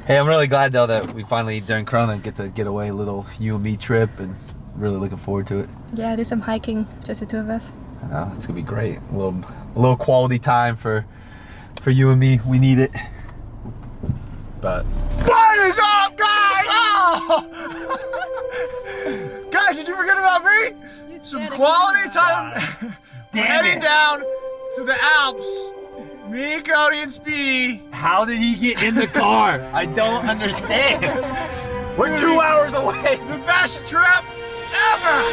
Hey, I'm really glad though that we finally during Corona get to get away a little you and me trip, and really looking forward to it. Yeah, do some hiking, just the two of us. I know, it's gonna be great. A little quality time for you and me. We need it. But what is up, guys? Oh! Guys, did you forget about me? Some quality time. We're heading down to the Alps. Me, Cody, and Speedy. how did he get in the car? I don't understand. We're 2 hours away. The best trip ever.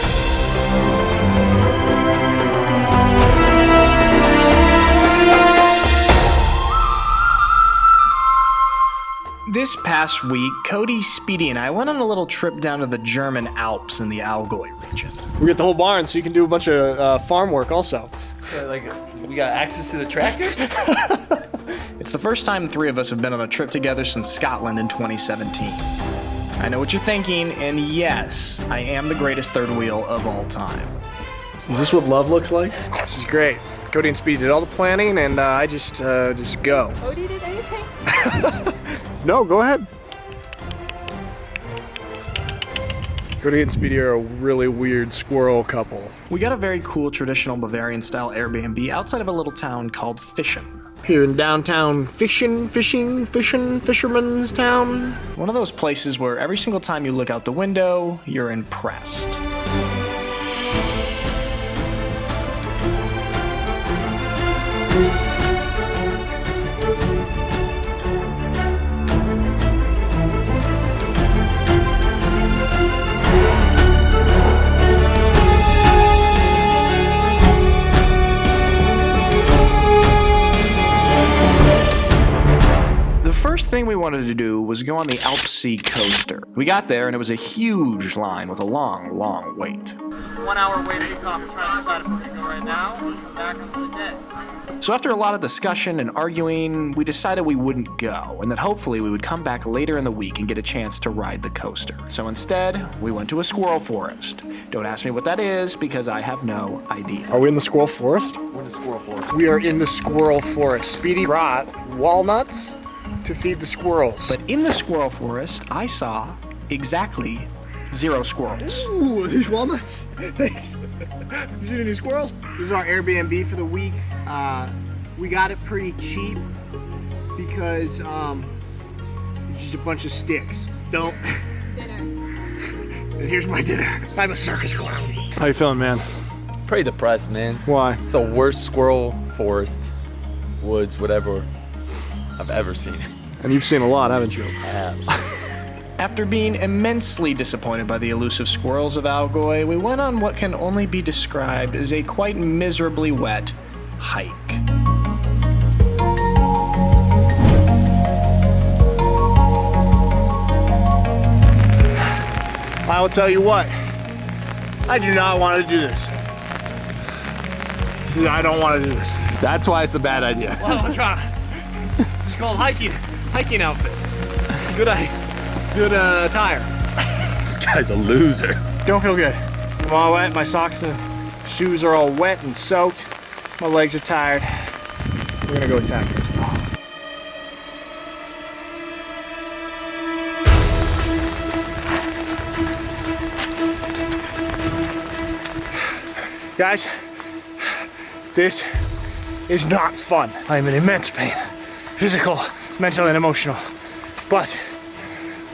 This past week, Cody, Speedy, and I went on a little trip down to the German Alps in the Allgäu region. We get the whole barn, so you can do a bunch of farm work also. Like, we got access to the tractors? It's the first time the three of us have been on a trip together since Scotland in 2017. I know what you're thinking, and yes, I am the greatest third wheel of all time. Is this what love looks like? This is great. Cody and Speedy did all the planning, and I just go. Cody did anything? No, go ahead. Cody and Speedy are a really weird squirrel couple. We got a very cool traditional Bavarian-style Airbnb outside of a little town called Fischen. Here in downtown Fisherman's Town. One of those places where every single time you look out the window, you're impressed. First thing we wanted to do was go on the Alps coaster. We got there and it was a huge line with a long, long wait. 1 hour wait to take off. We're trying to decide if we're going to go right now or come back on the day. So after a lot of discussion and arguing, we decided we wouldn't go and that hopefully we would come back later in the week and get a chance to ride the coaster. So instead, we went to a squirrel forest. Don't ask me what that is because I have no idea. Are we in the squirrel forest? We're in the squirrel forest. We are in the squirrel forest. Speedy brought walnuts to feed the squirrels. But in the squirrel forest, I saw exactly 0 squirrels. Ooh, these walnuts. Thanks. You seen any squirrels? This is our Airbnb for the week. We got it pretty cheap because it's just a bunch of sticks. Don't. Dinner. And here's my dinner. I'm a circus clown. How you feeling, man? Pretty depressed, man. Why? It's the worst squirrel forest, woods, whatever I've ever seen. And you've seen a lot, haven't you? I have. After being immensely disappointed by the elusive squirrels of Allgäu, we went on what can only be described as a quite miserably wet hike. I will tell you what, I do not want to do this. I don't want to do this. That's why it's a bad idea. Well, I'm trying. It's called hiking outfit. It's a good attire. This guy's a loser. Don't feel good. I'm all wet, my socks and shoes are all wet and soaked. My legs are tired. We're gonna go attack this though. Guys, this is not fun. I am in immense pain. Physical, mental, and emotional. But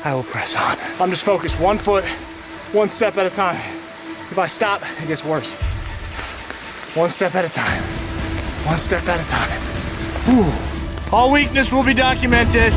I will press on. I'm just focused 1 foot, 1 step at a time. If I stop, it gets worse. 1 step at a time. 1 step at a time. Whew. All weakness will be documented.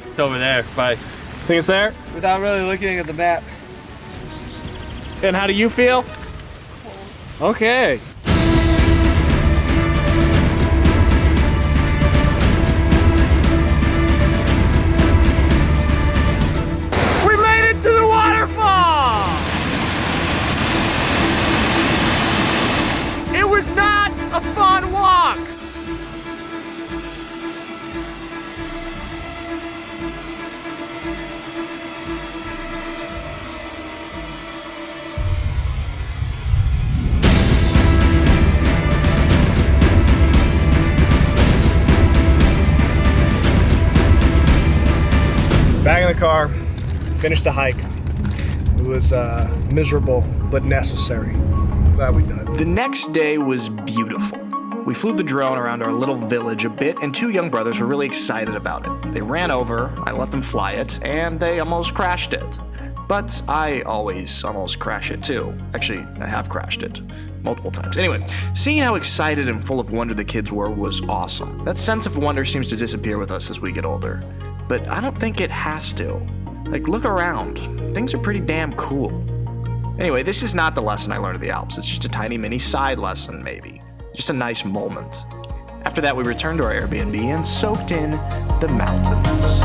It's over there. Bye. Think it's there? Without really looking at the map. And how do you feel? Okay. We made it to the waterfall! It was not a fun walk! Back in the car, finished the hike. It was miserable, but necessary. Glad we did it. The next day was beautiful. We flew the drone around our little village a bit, and two young brothers were really excited about it. They ran over, I let them fly it, and they almost crashed it. But I always almost crash it too. Actually, I have crashed it multiple times. Anyway, seeing how excited and full of wonder the kids were was awesome. That sense of wonder seems to disappear with us as we get older. But I don't think it has to. Like, look around. Things are pretty damn cool. Anyway, this is not the lesson I learned of the Alps. It's just a tiny mini side lesson, maybe. Just a nice moment. After that, we returned to our Airbnb and soaked in the mountains.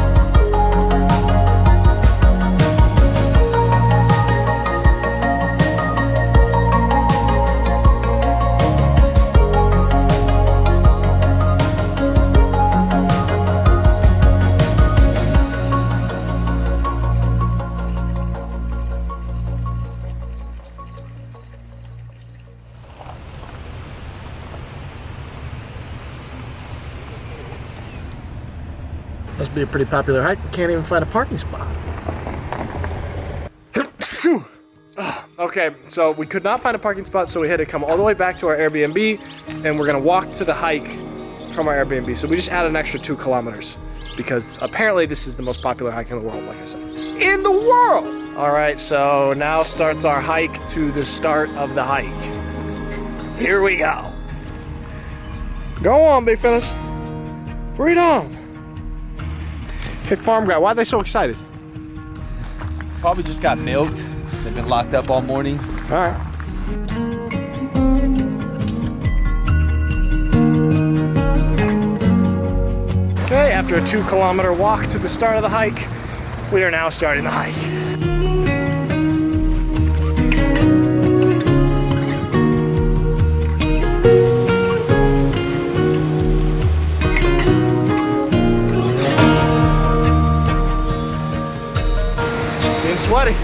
Must be a pretty popular hike. Can't even find a parking spot. Okay, so we could not find a parking spot, so we had to come all the way back to our Airbnb, and we're gonna walk to the hike from our Airbnb. So we just added an extra 2 kilometers because apparently this is the most popular hike in the world, like I said. In the world! All right, so now starts our hike to the start of the hike. Here we go. Go on, big fellas. Freedom. Hey, farm guy, why are they so excited? Probably just got milked. They've been locked up all morning. All right. Okay, after a 2-kilometer walk to the start of the hike, we are now starting the hike. Being sweaty.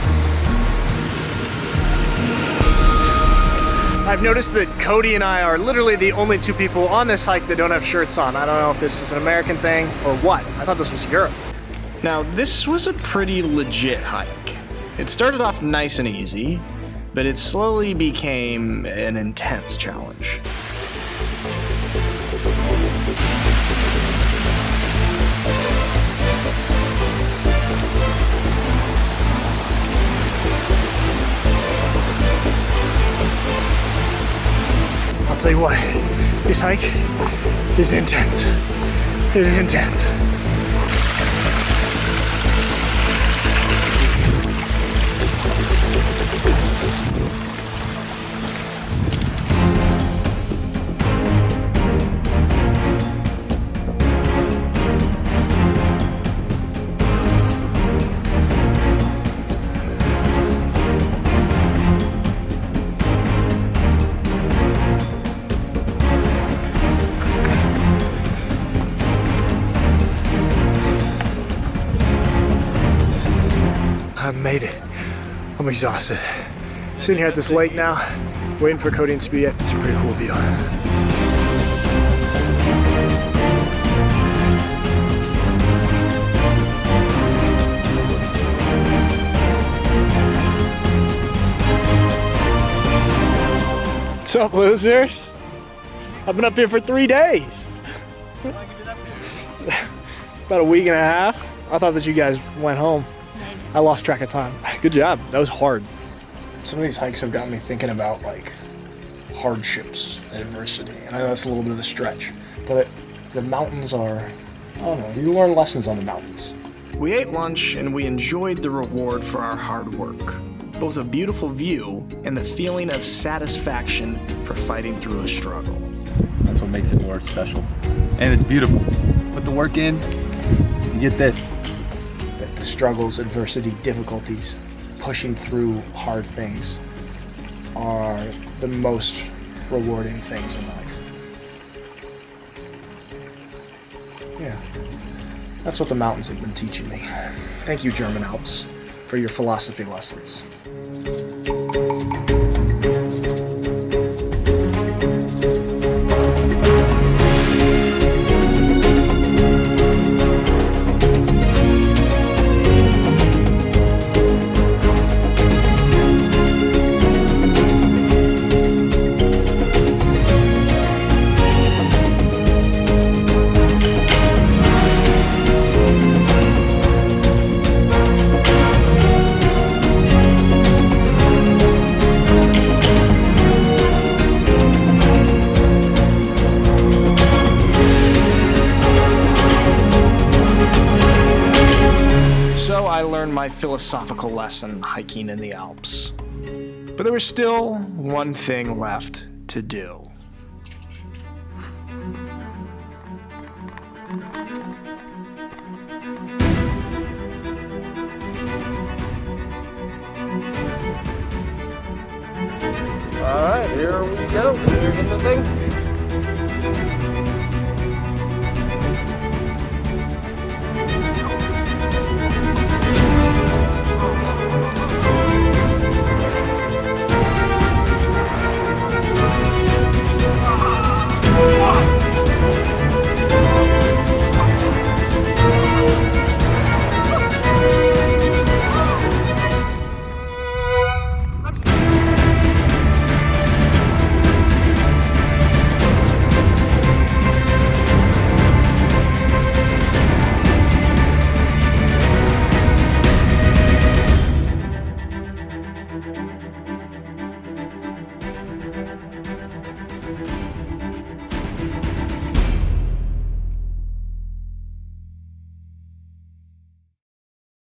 I've noticed that Cody and I are literally the only 2 people on this hike that don't have shirts on. I don't know if this is an American thing or what. I thought this was Europe. Now, this was a pretty legit hike. It started off nice and easy, but it slowly became an intense challenge. I'll tell you what, this hike is intense. It is intense. I made it. I'm exhausted. Sitting here at this lake now, waiting for Cody and Speed. It's a pretty cool view. What's up, losers? I've been up here for 3 days. About a week and a half. I thought that you guys went home. I lost track of time. Good job. That was hard. Some of these hikes have got me thinking about like hardships and adversity. And I know that's a little bit of a stretch, but the mountains are, I don't know, you learn lessons on the mountains. We ate lunch and we enjoyed the reward for our hard work. both a beautiful view and the feeling of satisfaction for fighting through a struggle. That's what makes it more special. And it's beautiful. Put the work in, you get this. That the struggles, adversity, difficulties, pushing through hard things are the most rewarding things in life. Yeah, that's what the mountains have been teaching me. Thank you, German Alps, for your philosophy lessons. I learned my philosophical lesson hiking in the Alps. But there was still one thing left to do. All right, here we go. Here's the thing.